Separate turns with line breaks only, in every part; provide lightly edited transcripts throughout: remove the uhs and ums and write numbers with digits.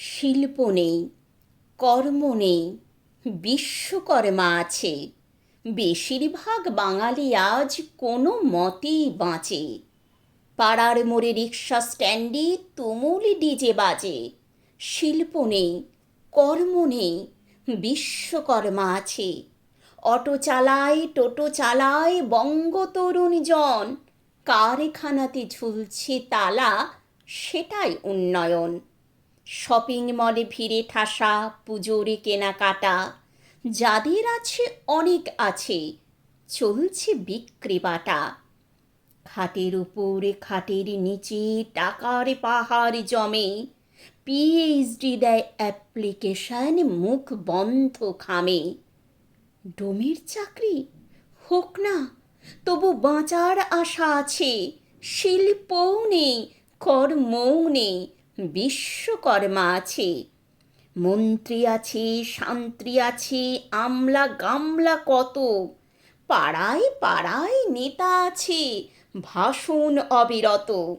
শিল্প নেই, কর্ম নেই, বিশ্বকর্মা আছে। বেশিরভাগ বাঙালি আজ কোনো মতেই বাঁচে। পাড়ার মোড়ে রিক্সা স্ট্যান্ডে তুমুল ডিজে বাজে। শিল্প নেই, কর্ম নেই, বিশ্বকর্মা আছে। অটো চালায়, টোটো চালায় বঙ্গ তরুণজন। কারখানাতে ঝুলছে তালা, সেটাই উন্নয়ন। শপিং মলে ভিড়ে ঠাসা পুজোর কেনাকাটা। যাদের আছে অনেক আছে, চলছে বিক্রি বাটা। খাটের উপরে খাটের নিচে টাকার পাহাড় জমে। পিএইচডি দেয় অ্যাপ্লিকেশন, মুখ বন্ধ খামে। ডোমের চাকরি হোক না, তবু বাঁচার আশা আছে। শিল্পও নেই, কর্মও নেই, বিশ্বকর্মা আছে। মন্ত্রী আছে, শান্ত্রী আছে, আমলা গামলা কত। পাড়ায় পাড়ায় নেতা আছে, ভাষণ অবিরত।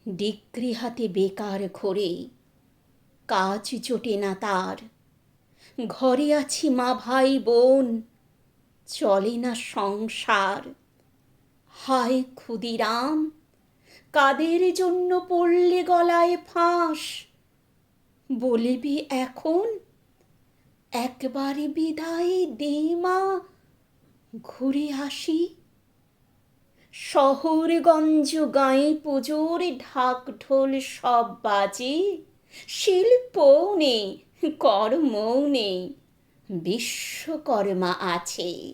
ডিগ্রি হাতে বেকার ঘোরে, কাজ জোটে না তার। ঘরে আছি মা ভাই বোন, চলে না সংসার। হায় ক্ষুদিরাম, কাদের জন্য পড়লে গলায় ফাঁস? বলিবি এখন, একবার বিদায় দে মা, ঘুরে আসি। শহরগঞ্জ গাঁয়ে পুজোর ঢাক ঢোল সব বাজে। শিল্পও নেই, কর্মও নেই, বিশ্বকর্মা আছে।